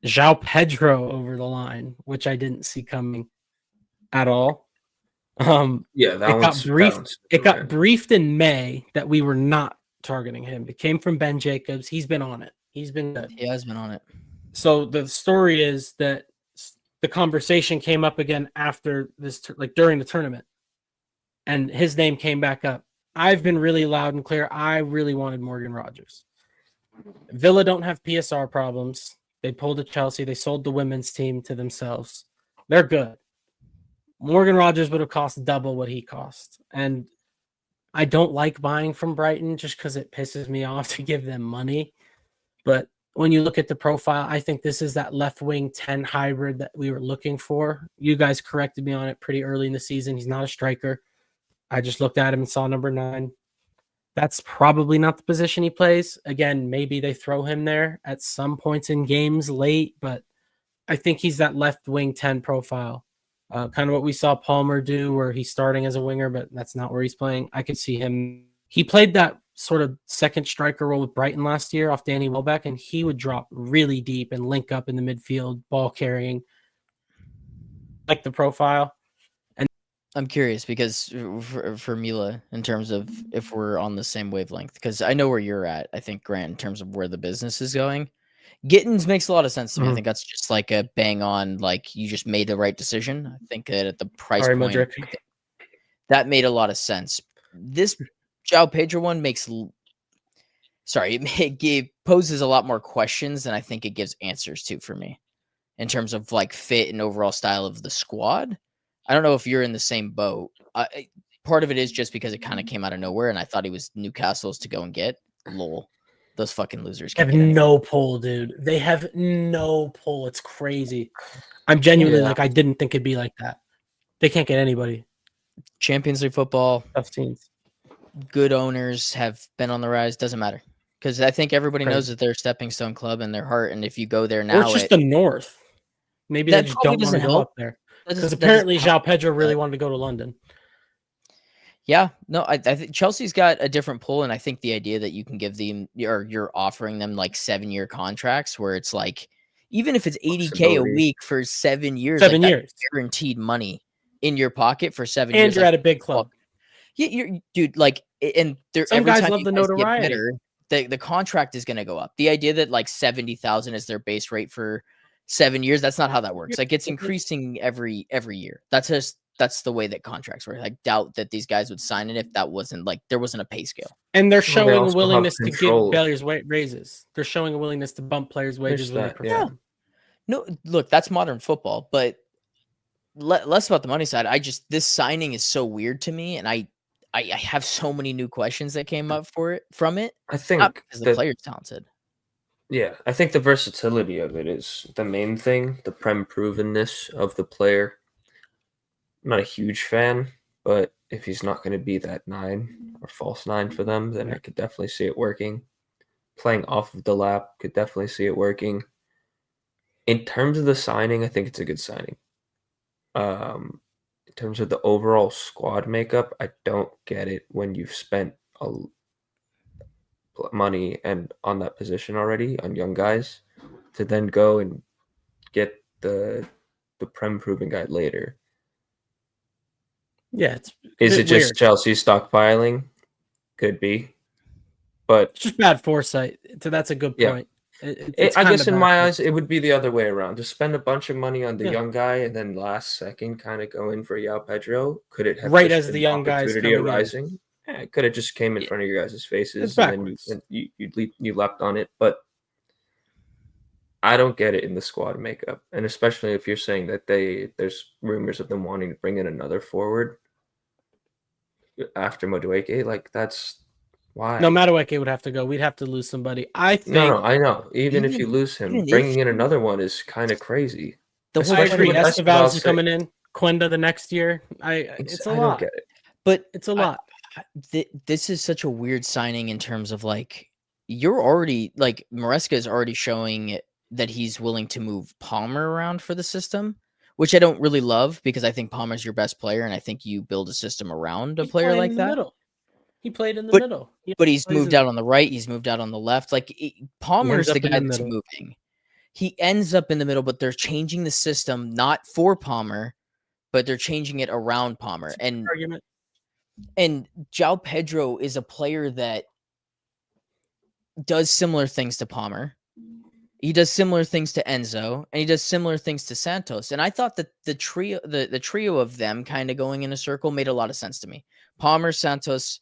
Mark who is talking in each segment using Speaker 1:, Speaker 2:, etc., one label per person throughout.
Speaker 1: João Pedro over the line, which I didn't see coming at all.
Speaker 2: Yeah, that
Speaker 1: it got briefed in May that we were not targeting him. It came from Ben Jacobs. He's been on it. He's been good.
Speaker 3: He has been on it.
Speaker 1: So the story is that the conversation came up again after this, like during the tournament, and his name came back up. I've been really loud and clear. I really wanted Morgan Rogers. Villa don't have PSR problems. They pulled a Chelsea. They sold the women's team to themselves. They're good. Morgan Rogers would have cost double what he cost. And I don't like buying from Brighton just because it pisses me off to give them money. But when you look at the profile, I think this is that left wing 10 hybrid that we were looking for. You guys corrected me on it pretty early in the season. He's not a striker. I just looked at him and saw number 9. That's probably not the position he plays. Again, maybe they throw him there at some points in games late, but I think he's that left wing 10 profile. Kind of what we saw Palmer do, where he's starting as a winger, but that's not where he's playing. I could see him. He played that sort of second striker role with Brighton last year off Danny Welbeck, and he would drop really deep and link up in the midfield, ball carrying. Like the profile. And
Speaker 3: I'm curious because for Mila, in terms of if we're on the same wavelength, because I know where you're at, I think, Grant, in terms of where the business is going. Gittins makes a lot of sense to me. I think that's just like a bang on, like you just made the right decision. I think that at the price point, that made a lot of sense. This João Pedro one it poses a lot more questions than I think it gives answers to for me in terms of like fit and overall style of the squad. I don't know if you're in the same boat. Part of it is just because it kind of came out of nowhere and I thought he was Newcastle's to go and get. Lol. Those fucking losers
Speaker 1: have no pull, dude. They have no pull. It's crazy. I'm genuinely like, I didn't think it'd be like that. They can't get anybody.
Speaker 3: Champions League football.
Speaker 1: Tough teams.
Speaker 3: Good owners have been on the rise. Doesn't matter. Because I think everybody knows that they're a stepping stone club in their heart. And if you go there now.
Speaker 1: Or it's just the North. Maybe they just don't want to go up there. Because apparently João Pedro really wanted to go to London.
Speaker 3: Yeah, no, I think Chelsea's got a different pull, and I think the idea that you can give them, or you're offering them like 7-year contracts, where it's like, even if it's $80K a week for 7 years, guaranteed money in your pocket for 7 years,
Speaker 1: and you're at a big club.
Speaker 3: Yeah, you're dude, like, and
Speaker 1: some guys love the notoriety.
Speaker 3: The contract is going to go up. The idea that like 70,000 is their base rate for 7 years, that's not how that works. Like it's increasing every year. That's the way that contracts work. I doubt that these guys would sign it if that wasn't like there wasn't a pay scale.
Speaker 1: And they're showing a willingness to give players raises. They're showing a willingness to bump players' wages when they perform.
Speaker 3: No, look, that's modern football, but less about the money side. This signing is so weird to me, and I have so many new questions that came up from it.
Speaker 2: I think
Speaker 3: not because the player's talented.
Speaker 2: Yeah, I think the versatility of it is the main thing. The prem provenness of the player. I'm not a huge fan, but if he's not going to be that 9 or false 9 for them, then I could definitely see it working. Playing off of the lap, could definitely see it working. In terms of the signing, I think it's a good signing. In terms of the overall squad makeup, I don't get it when you've spent money and on that position already on young guys to then go and get the prem proven guy later.
Speaker 1: Yeah,
Speaker 2: is it just Chelsea stockpiling? Could be, but
Speaker 1: it's just bad foresight. So that's a good point.
Speaker 2: I guess in my eyes, it would be the other way around. To spend a bunch of money on the young guy and then last second kind of go in for João Pedro. Could it have
Speaker 1: right as the young guys
Speaker 2: arising? Yeah, it could have just came in front of your guys' faces and then you leapt on it. But I don't get it in the squad makeup, and especially if you're saying that there's rumors of them wanting to bring in another forward after Madueke, like that's why.
Speaker 1: No, Madueke would have to go. We'd have to lose somebody. I think.
Speaker 2: No, I know. Even if you lose him, bringing in another one is kind of crazy.
Speaker 1: Especially when Esteval's coming in, Quenda the next year. It's a lot. I don't get
Speaker 2: it,
Speaker 1: but it's a lot.
Speaker 3: This is such a weird signing in terms of like you're already like Maresca is already showing that he's willing to move Palmer around for the system, which I don't really love because I think Palmer's your best player, and I think you build a system around a player like that.
Speaker 1: He played in the middle.
Speaker 3: But he's moved out on the right. He's moved out on the left. Like Palmer's the guy that's moving. he ends up in the middle, but they're changing the system not for Palmer, but they're changing it around Palmer.
Speaker 1: Argument.
Speaker 3: And João Pedro is a player that does similar things to Palmer. He does similar things to Enzo, and he does similar things to Santos. And I thought that the trio of them kind of going in a circle made a lot of sense to me. Palmer, Santos,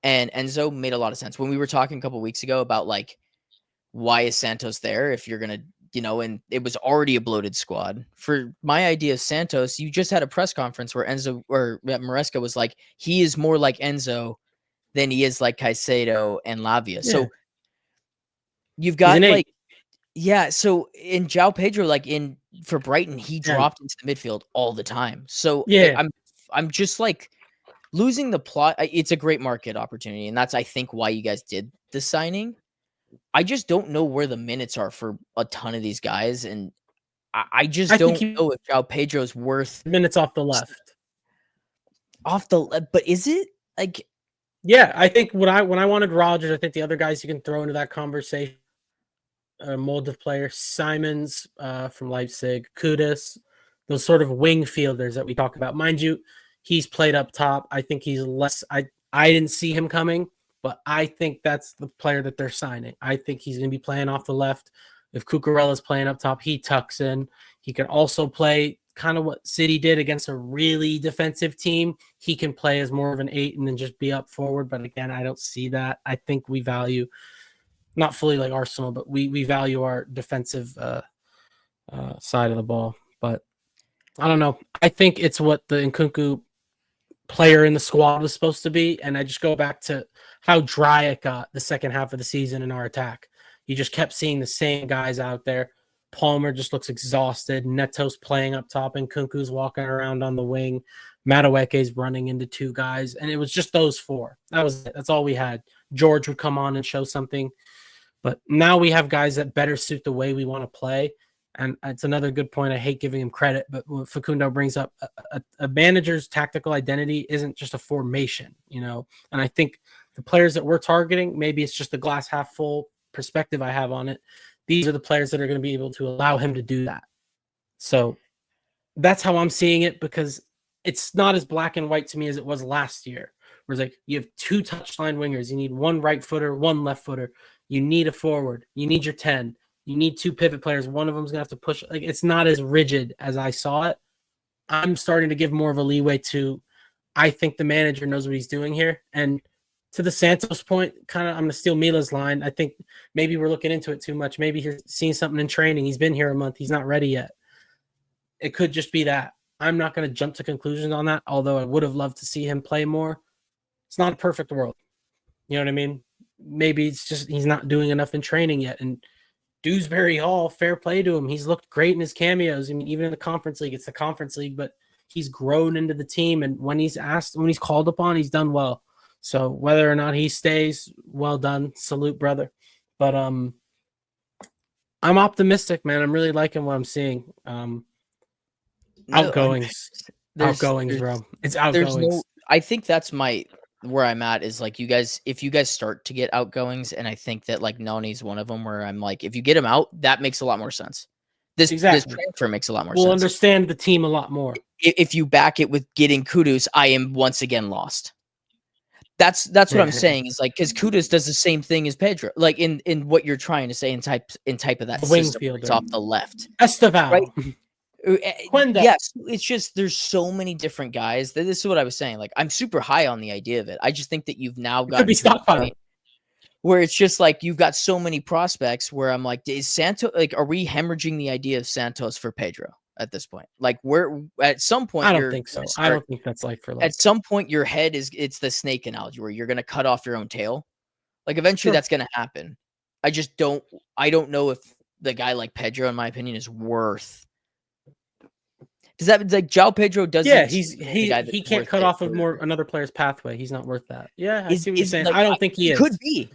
Speaker 3: and Enzo made a lot of sense. When we were talking a couple weeks ago about like, why is Santos there if you're gonna, and it was already a bloated squad. For my idea of Santos, you just had a press conference where Enzo or Maresca was like, he is more like Enzo than he is like Caicedo and Lavia.
Speaker 1: Yeah.
Speaker 3: So you've got like, yeah. So in João Pedro, like for Brighton, he dropped into the midfield all the time. So
Speaker 1: yeah,
Speaker 3: I'm just like losing the plot. It's a great market opportunity, and that's I think why you guys did the signing. I just don't know where the minutes are for a ton of these guys, and I just don't know if João Pedro's worth
Speaker 1: minutes off the left.
Speaker 3: But is it like?
Speaker 1: Yeah, I think when I wanted Rodgers, I think the other guys you can throw into that conversation, mold of players, Simons from Leipzig, Kudus, those sort of wing fielders that we talk about. Mind you, he's played up top. I think he's less. I didn't see him coming, but I think that's the player that they're signing. I think he's going to be playing off the left. If Cucurella's playing up top, he tucks in. He can also play kind of what City did against a really defensive team. He can play as more of an 8 and then just be up forward. But again, I don't see that. I think we value, not fully like Arsenal, but we value our defensive side of the ball. But I don't know. I think it's what the Nkunku player in the squad was supposed to be. And I just go back to how dry it got the second half of the season in our attack. You just kept seeing the same guys out there. Palmer just looks exhausted. Neto's playing up top, and Kunku's walking around on the wing. Madueke's running into two guys, and it was just those four. That's all we had. George would come on and show something, but now we have guys that better suit the way we want to play. And it's another good point. I hate giving him credit, but what Facundo brings up, a manager's tactical identity isn't just a formation, And I think the players that we're targeting, maybe it's just the glass half full perspective I have on it. These are the players that are going to be able to allow him to do that. So that's how I'm seeing it, because it's not as black and white to me as it was last year. Where it's like you have two touchline wingers. You need one right footer, one left footer. You need a forward. You need your 10. You need two pivot players. One of them's going to have to push. Like, it's not as rigid as I saw it. I'm starting to give more of a leeway to, I think the manager knows what he's doing here. And to the Santos point, kind of, I'm going to steal Mila's line. I think maybe we're looking into it too much. Maybe he's seen something in training. He's been here a month. He's not ready yet. It could just be that. I'm not going to jump to conclusions on that, although I would have loved to see him play more. It's not a perfect world. You know what I mean? Maybe it's just he's not doing enough in training yet. And Dewsbury Hall, fair play to him. He's looked great in his cameos. I mean, even in the Conference League, it's the Conference League, but he's grown into the team. And when he's called upon, he's done well. So whether or not he stays, well done. Salute, brother. But I'm optimistic, man. I'm really liking what I'm seeing. Outgoings, bro. It's outgoings.
Speaker 3: I think that's where I'm at is like if you guys start to get outgoings, and I think that like Nani's one of them where I'm like, if you get him out, that makes a lot more sense. This transfer makes a lot more sense.
Speaker 1: We'll understand the team a lot more.
Speaker 3: If you back it with getting Kudus, I am once again lost. That's what I'm saying is like, because Kudus does the same thing as Pedro, like in what you're trying to say in type of that
Speaker 1: wing
Speaker 3: system.
Speaker 1: fielder.
Speaker 3: It's off the left.
Speaker 1: Esteval.
Speaker 3: Right? Yes, it's just there's so many different guys. This is what I was saying. Like, I'm super high on the idea of it. I just think that you've now got to be stockpiling, where it's just like you've got so many prospects. Where I'm like, is Santos like? Are we hemorrhaging the idea of Santos for Pedro at this point? Like, we're at some point.
Speaker 1: I don't think so. I don't think that's like for like.
Speaker 3: At some point, your head it's the snake analogy where you're going to cut off your own tail. Like, eventually, that's going to happen. I don't know if the guy like Pedro, in my opinion, is worth. Does that like João Pedro doesn't?
Speaker 1: Yeah, he can't cut off another player's pathway. He's not worth that. Yeah, I see what you're saying. Like, I don't think he is.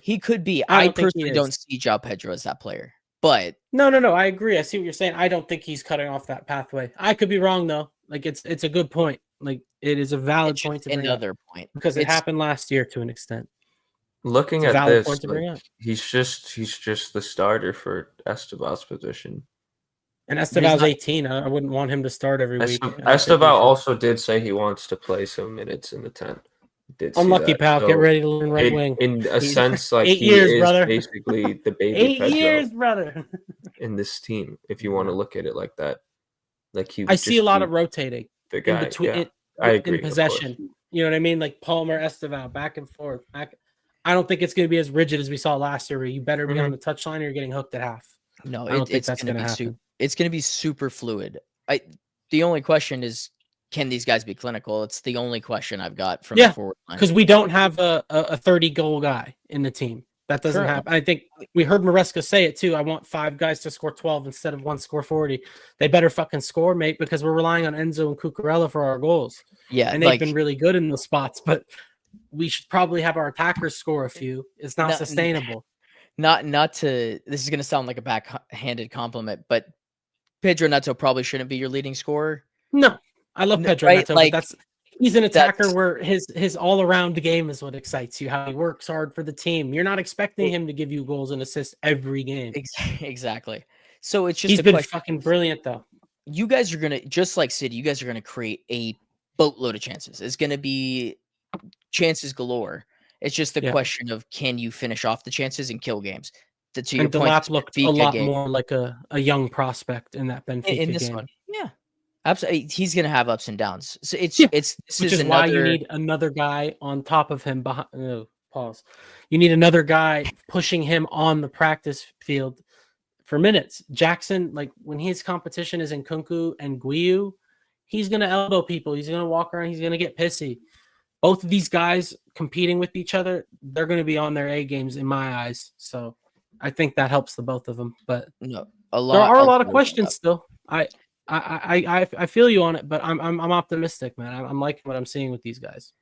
Speaker 3: He could be. I personally don't see João Pedro as that player. But
Speaker 1: no, I agree. I see what you're saying. I don't think he's cutting off that pathway. I could be wrong though. Like it's a good point. Like it is a valid point to bring
Speaker 3: another point
Speaker 1: because it happened last year to an extent.
Speaker 2: Looking
Speaker 1: It's a
Speaker 2: at
Speaker 1: valid
Speaker 2: this,
Speaker 1: point to bring
Speaker 2: like,
Speaker 1: up.
Speaker 2: he's just the starter for Esteval's position.
Speaker 1: And
Speaker 3: He's
Speaker 1: Esteval's
Speaker 3: not-
Speaker 1: 18. I wouldn't want him to start every week. I think
Speaker 2: Esteval
Speaker 1: we should-
Speaker 2: also did say he wants to play some minutes in the 10. Did see
Speaker 1: Unlucky,
Speaker 2: that.
Speaker 1: pal.
Speaker 2: So
Speaker 1: Get ready to learn right wing.
Speaker 2: in a
Speaker 1: He's-
Speaker 2: sense, like
Speaker 1: 8
Speaker 2: he
Speaker 1: years,
Speaker 2: is
Speaker 1: brother.
Speaker 2: basically the baby
Speaker 1: 8
Speaker 2: Pedro
Speaker 1: years, brother.
Speaker 2: in this team, if you want to look at it like that. Like he would
Speaker 1: I see a
Speaker 2: just
Speaker 1: lot
Speaker 2: be
Speaker 1: of rotating
Speaker 2: the
Speaker 1: in
Speaker 2: guy.
Speaker 1: between
Speaker 2: Yeah, I agree.
Speaker 1: in possession. You know what I mean? Like Palmer, Esteval, back and forth. I don't think it's going to be as rigid as we saw last year, where you better be on the touchline or you're getting hooked at half.
Speaker 3: No,
Speaker 1: I don't think
Speaker 3: it's
Speaker 1: that's
Speaker 3: going to
Speaker 1: gonna
Speaker 3: be
Speaker 1: happen.
Speaker 3: it's going to be super fluid. The only question is, can these guys be clinical? It's the only question I've got from the forward line.
Speaker 1: Because we don't have a 30-goal guy in the team. That doesn't
Speaker 3: Currently.
Speaker 1: happen. I think we heard Maresca say it too. I want 5 guys to score 12 instead of 1 score 40. They better fucking score, mate, because we're relying on Enzo and Cucurella for our goals.
Speaker 3: Yeah,
Speaker 1: And they've been really good in those spots, but we should probably have our attackers score a few. It's not sustainable.
Speaker 3: Not to. This is going to sound like a backhanded compliment, but Pedro Neto probably shouldn't be your leading scorer.
Speaker 1: No, I love Pedro
Speaker 3: right?
Speaker 1: Neto,
Speaker 3: Like,
Speaker 1: but he's an attacker
Speaker 3: that's-
Speaker 1: where his all-around game is what excites you, how he works hard for the team. You're not expecting him to give you goals and assists every game.
Speaker 3: Exactly. So it's just
Speaker 1: He's
Speaker 3: a
Speaker 1: been
Speaker 3: question.
Speaker 1: fucking brilliant, though.
Speaker 3: You guys are going to, just like City, you guys are going to create a boatload of chances. It's going to be chances galore. It's just the question of, can you finish off the chances and kill games? To your point,
Speaker 1: Delap looked a lot more like a young prospect in that Benfica
Speaker 3: in this
Speaker 1: game.
Speaker 3: one. Yeah, absolutely. He's going to have ups and downs. So this
Speaker 1: which is why you need another guy on top of him. Pause. You need another guy pushing him on the practice field for minutes. Jackson, like when his competition is in Kunku and Guiu, he's going to elbow people. He's going to walk around. He's going to get pissy. Both of these guys competing with each other, they're going to be on their A games in my eyes. So I think that helps the both of them. But
Speaker 3: no,
Speaker 1: there are a lot of questions still. I feel you on it, but I'm optimistic, man. I'm liking what I'm seeing with these guys.